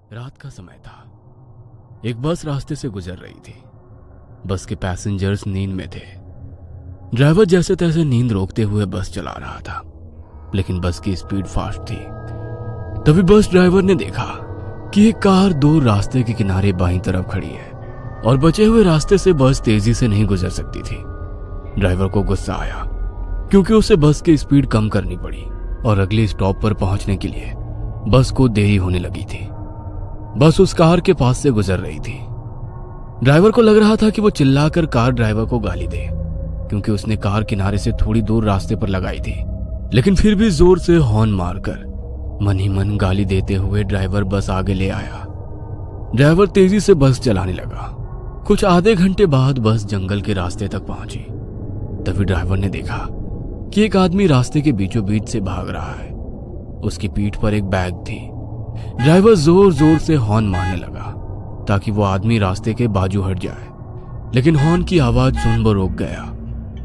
रात का समय था। एक बस रास्ते से गुजर रही थी। बस के पैसेंजर्स नींद में थे। ड्राइवर जैसे तैसे नींद रोकते हुए बस चला रहा था, लेकिन बस की स्पीड फास्ट थी। तभी बस ड्राइवर ने देखा कि एक कार दूर रास्ते के किनारे बाईं तरफ खड़ी है और बचे हुए रास्ते से बस तेजी से नहीं गुजर सकती थी। ड्राइवर को गुस्सा आया क्योंकि उसे बस की स्पीड कम करनी पड़ी और अगले स्टॉप पर पहुंचने के लिए बस को देरी होने लगी थी। बस उस कार के पास से गुजर रही थी। ड्राइवर को लग रहा था कि वो चिल्लाकर कार ड्राइवर को गाली दे, क्योंकि उसने कार किनारे से थोड़ी दूर रास्ते पर लगाई थी। लेकिन फिर भी जोर से हॉर्न मारकर मन ही मन गाली देते हुए ड्राइवर बस आगे ले आया। ड्राइवर तेजी से बस चलाने लगा। कुछ आधे घंटे बाद बस जंगल के रास्ते तक पहुंची। तभी ड्राइवर ने देखा कि एक आदमी रास्ते के बीचों बीच से भाग रहा है। उसकी पीठ पर एक बैग थी। ड्राइवर जोर जोर से हॉर्न मारने लगा ताकि वो आदमी रास्ते के बाजू हट जाए, लेकिन हॉर्न की आवाज सुन वो रुक गया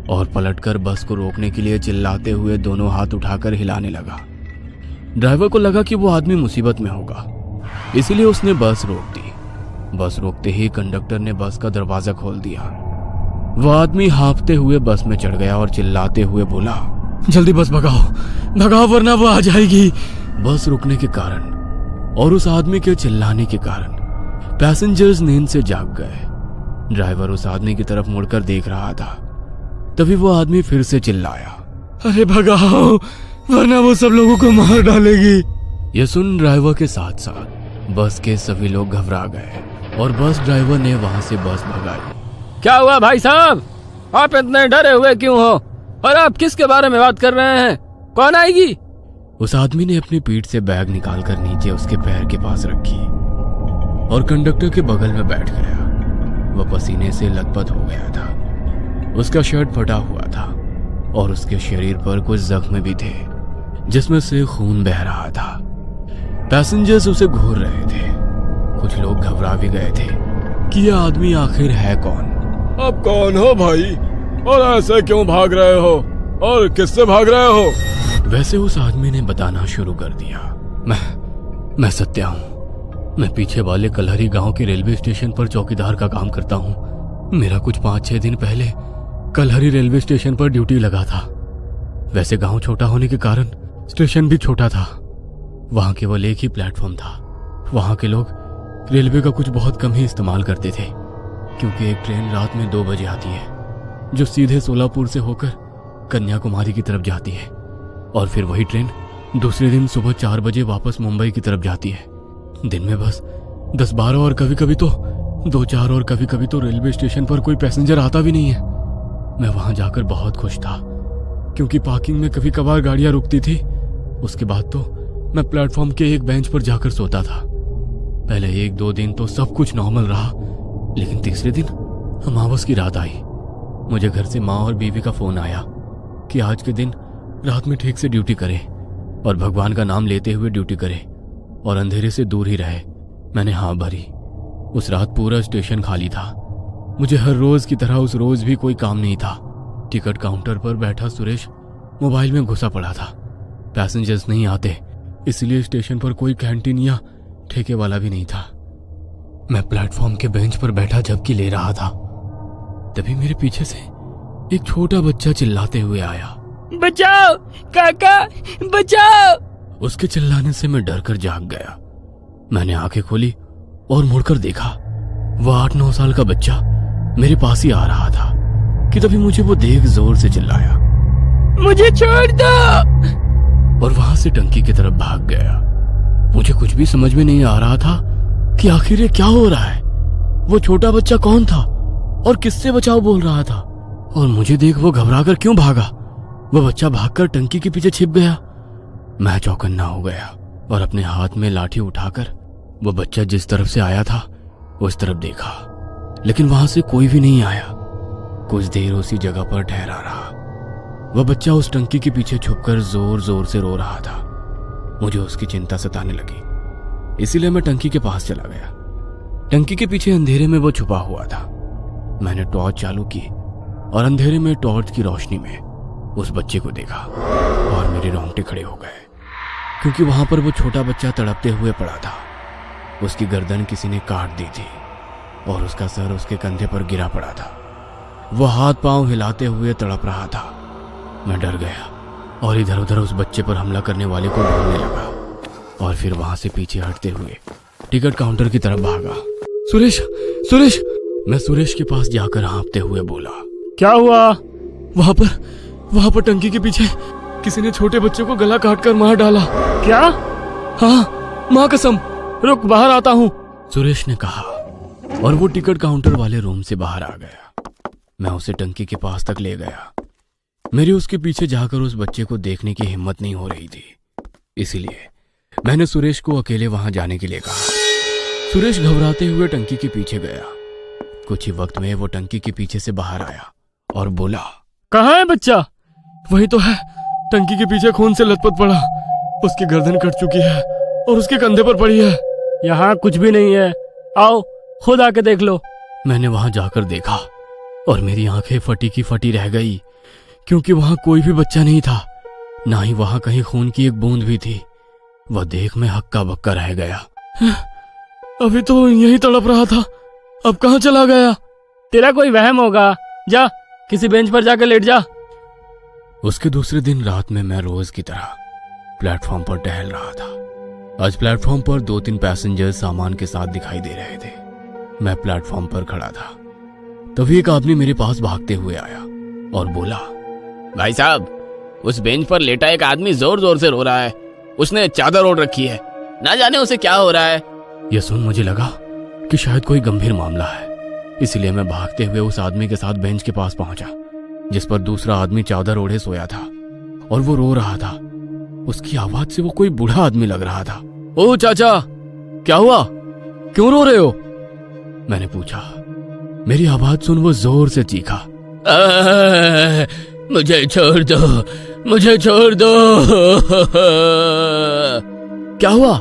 और पलटकर बस को रोकने के लिए चिल्लाते हुए दोनों हाथ उठाकर हिलाने लगा। ड्राइवर को लगा कि वो आदमी मुसीबत में होगा, इसीलिए उसने बस रोक दी। बस रोकते ही कंडक्टर ने बस का दरवाजा खोल दिया। वो आदमी हाँफते हुए बस में चढ़ गया और चिल्लाते हुए बोला, जल्दी बस भगाओ, भगाओ वरना वो आ जाएगी। बस रुकने के कारण और उस आदमी के चिल्लाने के कारण पैसेंजर्स नींद से जाग गए। ड्राइवर उस आदमी की तरफ मुड़कर देख रहा था। तभी वो आदमी फिर से चिल्लाया, अरे भगाओ वरना वो सब लोगों को मार डालेगी। यह सुन ड्राइवर के साथ साथ बस के सभी लोग घबरा गए और बस ड्राइवर ने वहां से बस भगाई। क्या हुआ भाई साहब, आप इतने डरे हुए क्यों हो और आप किसके बारे में बात कर रहे हैं? कौन आएगी? उस आदमी ने अपनी पीठ से बैग निकालकर नीचे उसके पैर के पास रखी और कंडक्टर के बगल में बैठ गया। वह पसीने से लथपथ हो गया था। उसका शर्ट फटा हुआ था और उसके शरीर पर कुछ जख्म भी थे जिसमें से खून बह रहा था। पैसेंजर्स उसे घूर रहे थे। कुछ लोग घबरा भी गए थे कि यह आदमी आखिर है कौन। आप कौन हो भाई, और ऐसे क्यों भाग रहे हो और किससे भाग रहे हो? वैसे उस आदमी ने बताना शुरू कर दिया, मैं सत्या हूँ। मैं पीछे वाले कलहरी गांव के रेलवे स्टेशन पर चौकीदार का काम करता हूँ। मेरा कुछ 5-6 दिन पहले कलहरी रेलवे स्टेशन पर ड्यूटी लगा था। वैसे गांव छोटा होने के कारण स्टेशन भी छोटा था। वहां केवल एक ही प्लेटफॉर्म था। वहां के लोग रेलवे का कुछ बहुत कम ही इस्तेमाल करते थे, क्योंकि एक ट्रेन रात में 2 बजे आती है जो सीधे सोलापुर से होकर कन्याकुमारी की तरफ जाती है, और फिर वही ट्रेन दूसरे दिन सुबह 4 बजे वापस मुंबई की तरफ जाती है। दिन में बस 10-12 और कभी कभी तो 2-4 और कभी कभी तो रेलवे स्टेशन पर कोई पैसेंजर आता भी नहीं है। मैं वहां जाकर बहुत खुश था, क्योंकि पार्किंग में कभी कभार गाड़ियां रुकती थी। उसके बाद तो मैं प्लेटफॉर्म के एक बेंच पर जाकर सोता था। पहले 1-2 दिन तो सब कुछ नॉर्मल रहा, लेकिन तीसरे दिन अमावस की रात आई। मुझे घर से माँ और बीवी का फोन आया कि आज के दिन रात में ठीक से ड्यूटी करें और भगवान का नाम लेते हुए ड्यूटी करें और अंधेरे से दूर ही रहे। मैंने हाँ भरी। उस रात पूरा स्टेशन खाली था। मुझे हर रोज की तरह उस रोज भी कोई काम नहीं था। टिकट काउंटर पर बैठा सुरेश मोबाइल में घुसा पड़ा था। पैसेंजर्स नहीं आते, इसलिए स्टेशन पर कोई कैंटीन या ठेके वाला भी नहीं था। मैं प्लेटफॉर्म के बेंच पर बैठा झपकी ले रहा था। तभी मेरे पीछे से एक छोटा बच्चा चिल्लाते हुए आया, बचाओ काका, बचाओ। उसके चिल्लाने से मैं डरकर जाग गया। मैंने आंखें खोली और मुड़कर देखा। वह 8-9 साल का बच्चा मेरे पास ही आ रहा था कि तभी मुझे वो देख जोर से चिल्लाया, मुझे छोड़ दो, और वहां से टंकी की तरफ भाग गया। मुझे कुछ भी समझ में नहीं आ रहा था कि आखिर ये क्या हो रहा है। वो छोटा बच्चा कौन था और किससे बचाओ बोल रहा था, और मुझे देख वो घबराकर क्यों भागा। वो बच्चा भागकर टंकी के पीछे छिप गया। मैं चौकन्ना हो गया और अपने हाथ में लाठी उठाकर वो बच्चा जिस तरफ से आया था उस तरफ देखा, लेकिन वहां से कोई भी नहीं आया। कुछ देर उसी जगह पर ठहरा रहा। वह बच्चा उस टंकी के पीछे छुपकर जोर जोर से रो रहा था। मुझे उसकी चिंता सताने लगी, इसीलिए मैं टंकी के पास चला गया। टंकी के पीछे अंधेरे में वो छुपा हुआ था। मैंने टॉर्च चालू की और अंधेरे में टॉर्च की रोशनी में उस बच्चे को देखा और मेरे रोंगटे खड़े हो गए, क्योंकि वहां पर वो छोटा बच्चा तड़पते हुए पड़ा था। उसकी गर्दन किसी ने काट दी थी और उसका सर उसके कंधे पर गिरा पड़ा था। वो हाथ पांव हिलाते हुए तड़प रहा था। मैं डर गया और इधर उधर उस बच्चे पर हमला करने वाले को ढूंढने लगा और फिर वहां से पीछे हटते हुए टिकट काउंटर की तरफ भागा। सुरेश, सुरेश! मैं सुरेश के पास जाकर हाँफते हुए बोला, क्या हुआ? वहां पर टंकी के पीछे किसी ने छोटे बच्चे को गला काट कर मार डाला। क्या? हाँ, माँ कसम। रुक, बाहर आता हूँ। सुरेश ने कहा और वो टिकट काउंटर वाले रूम से बाहर आ गया। मैं उसे टंकी के पास तक ले गया। मेरी उसके पीछे जाकर उस बच्चे को देखने की हिम्मत नहीं हो रही थी, इसलिए मैंने सुरेश को अकेले वहां जाने के लिए कहा। सुरेश घबराते हुए टंकी के पीछे गया। कुछ ही वक्त में वो टंकी के पीछे से बाहर आया और बोला, कहाँ है बच्चा? वही तो है, टंकी के पीछे खून से लथपथ पड़ा। उसकी गर्दन कट चुकी है और उसके कंधे पर पड़ी है। यहाँ कुछ भी नहीं है, आओ खुद आके देख लो। मैंने वहां जाकर देखा और मेरी आंखें फटी की फटी रह गई, क्योंकि वहां कोई भी बच्चा नहीं था, ना ही वहां कहीं खून की एक बूंद भी थी। वह देख मैं हक्का बक्का रह गया। अभी तो यही तड़प रहा था, अब कहाँ चला गया? तेरा कोई वहम होगा, जा किसी बेंच पर जाकर लेट जा। उसके दूसरे दिन रात में मैं रोज की तरह प्लेटफॉर्म पर टहल रहा था। आज प्लेटफॉर्म पर 2-3 पैसेंजर सामान के साथ दिखाई दे रहे थे। मैं प्लेटफॉर्म पर खड़ा था, तभी एक आदमी मेरे पास भागते हुए आया और बोला, भाई साहब, उस बेंच पर लेटा एक आदमी जोर जोर से रो रहा है। उसने चादर ओढ़ रखी है, ना जाने उसे क्या हो रहा है। यह सुन मुझे लगा कि शायद कोई गंभीर मामला है, इसलिए मैं भागते हुए उस आदमी के साथ बेंच के पास पहुंचा, जिस पर दूसरा आदमी चादर ओढ़े सोया था और वो रो रहा था। उसकी आवाज से वो कोई बूढ़ा आदमी लग रहा था। ओ चाचा, क्या हुआ? क्यों रो रहे हो? मैंने पूछा। मेरी आवाज सुन वो जोर से चीखा, मुझे छोड़ दो, मुझे छोड़ दो। क्या हुआ?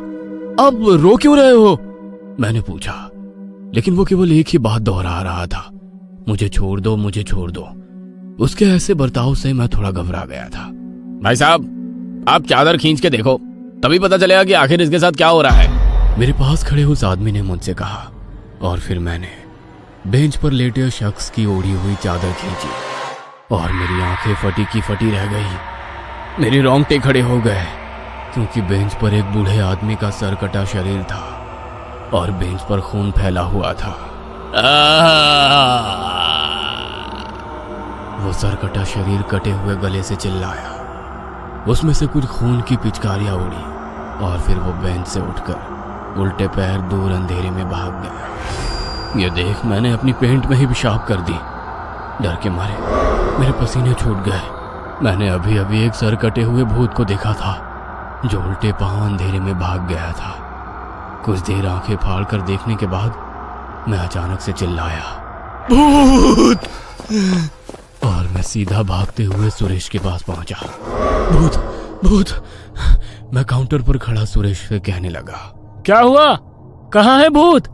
अब रो क्यों रहे हो? मैंने पूछा, लेकिन वो केवल एक ही बात दोहरा रहा था, मुझे छोड़ दो, मुझे छोड़ दो। उसके ऐसे बर्ताव से मैं थोड़ा घबरा गया था। भाई साहब, आप चादर खींच के देखो, तभी पता चलेगा कि आखिर इसके साथ क्या हो रहा है। मेरे पास खड़े उस आदमी ने मुझसे कहा और फिर मैंने बेंच पर लेटे शख्स की ओढ़ी हुई चादर खींची और मेरी आंखें फटी की फटी रह गई। मेरे रोंगटे खड़े हो गए, क्योंकि बेंच पर एक बूढ़े आदमी का सर कटा शरीर था और बेंच पर खून फैला हुआ था। वो सर कटा शरीर कटे हुए गले से चिल्लाया। उसमें से कुछ खून की पिचकारियां उड़ी और फिर वो बेंच से उठकर उल्टे पैर दूर अंधेरे में भाग गया। ये देख मैंने अपनी पेंट में ही पेशाब कर दी। डर के मारे मेरे पसीने छूट गए। मैंने अभी अभी एक सर कटे हुए भूत को देखा था, जो उल्टे पांव अंधेरे में भाग गया था। कुछ देर आंखें फाड़ कर देखने के बाद मैं अचानक से चिल्लाया, भूत! और मैं सीधा भागते हुए सुरेश के पास पहुंचा। भूत, भूत! मैं काउंटर पर खड़ा सुरेश से कहने लगा। क्या हुआ? कहाँ है भूत?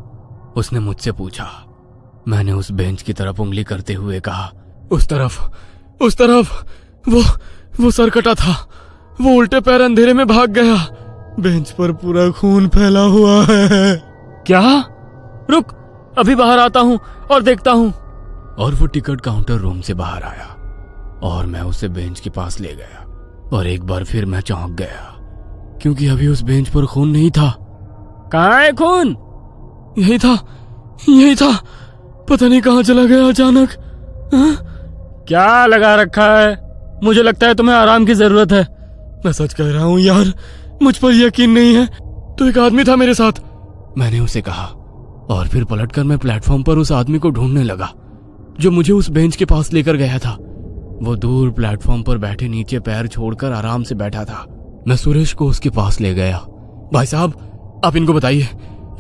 उसने मुझसे पूछा। मैंने उस बेंच की तरफ उंगली करते हुए कहा, उस तरफ। वो सर कटा था, वो उल्टे पैर अंधेरे में भाग गया। बेंच पर पूरा खून फैला हुआ है। क्या? रुक, अभी बाहर आता हूँ और देखता हूँ। और वो टिकट काउंटर रूम से बाहर आया और मैं उसे बेंच के पास ले गया और एक बार फिर मैं चौंक गया, क्योंकि अभी उस बेंच पर खून नहीं था। कहाँ है खून? यही था। पता नहीं कहाँ चला गया अचानक। क्या लगा रखा है? मुझे लगता है तुम्हें आराम की जरूरत है। मैं सच कह रहा हूँ यार, मुझ पर यकीन नहीं है। तो एक आदमी था मेरे साथ, मैंने उसे कहा, और फिर पलटकर मैं प्लेटफॉर्म पर उस आदमी को ढूंढने लगा जो मुझे उस बेंच के पास लेकर गया था। वो दूर प्लेटफॉर्म पर बैठे नीचे पैर छोड़कर आराम से बैठा था। मैं सुरेश को उसके पास ले गया। भाई साहब, आप इनको बताइए,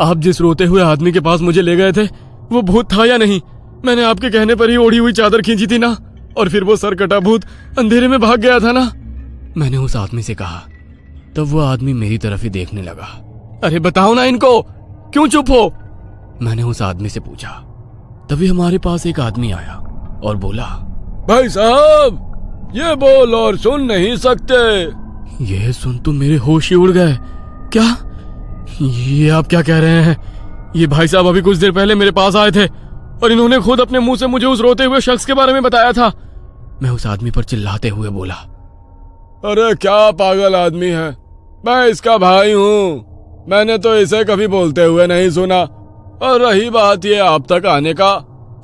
आप जिस रोते हुए आदमी के पास मुझे ले गए थे, वो भूत था या नहीं? मैंने आपके कहने पर ही ओढ़ी हुई चादर खींची थी ना, और फिर वो सर कटा भूत अंधेरे में भाग गया था ना, मैंने उस आदमी से कहा। तब वो आदमी मेरी तरफ ही देखने लगा। अरे बताओ ना इनको, क्यों चुप हो? मैंने उस आदमी से पूछा। तभी हमारे पास एक आदमी आया और बोला, भाई साहब, ये बोल और सुन नहीं सकते। यह सुन तो मेरे होश ही उड़ गए। क्या ये आप क्या कह रहे हैं? ये भाई साहब अभी कुछ देर पहले मेरे पास आए थे और इन्होंने खुद अपने मुंह से मुझे उस रोते हुए शख्स के बारे में बताया था। मैं उस आदमी पर चिल्लाते हुए बोला। अरे क्या पागल आदमी है, मैं इसका भाई हूँ। मैंने तो इसे कभी बोलते हुए नहीं सुना। और रही बात ये आप तक आने का,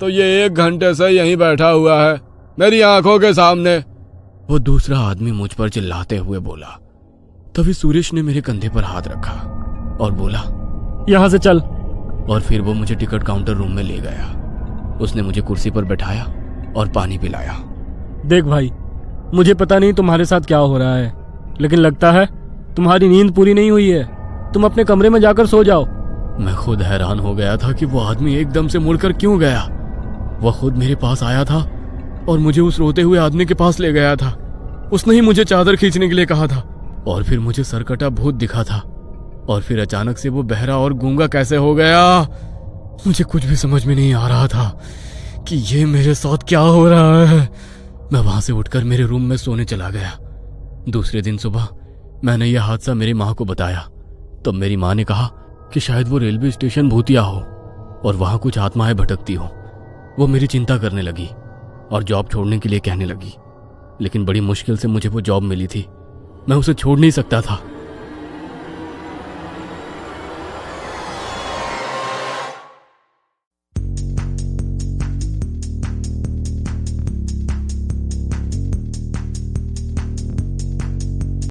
तो ये 1 घंटे से यहीं बैठा हुआ है मेरी आंखों के सामने। वो दूसरा आदमी मुझ पर चिल्लाते हुए बोला। तभी सुरेश ने मेरे कंधे पर हाथ रखा और बोला, यहां से चल। और फिर वो मुझे टिकट काउंटर रूम में ले गया। उसने मुझे कुर्सी पर बैठाया और पानी पिलाया। देख भाई, मुझे पता नहीं तुम्हारे साथ क्या हो रहा है, लेकिन लगता है तुम्हारी नींद पूरी नहीं हुई है। तुम अपने कमरे में जाकर सो जाओ। मैं खुद हैरान हो गया था कि वो आदमी एकदम से मुड़कर क्यों गया। वह खुद मेरे पास आया था और मुझे उस रोते हुए आदमी के पास ले गया था। उसने ही मुझे चादर खींचने के लिए कहा था और फिर मुझे सरकटा भूत दिखा था। और फिर अचानक से वो बहरा और गूंगा कैसे हो गया। मुझे कुछ भी समझ में नहीं आ रहा था कि ये मेरे साथ क्या हो रहा है। मैं वहां से उठकर मेरे रूम में सोने चला गया। दूसरे दिन सुबह मैंने यह हादसा मेरी माँ को बताया। तब मेरी माँ ने कहा कि शायद वो रेलवे स्टेशन भूतिया हो और वहां कुछ आत्माएं भटकती हो। वो मेरी चिंता करने लगी और जॉब छोड़ने के लिए कहने लगी, लेकिन बड़ी मुश्किल से मुझे वो जॉब मिली थी। मैं उसे छोड़ नहीं सकता था।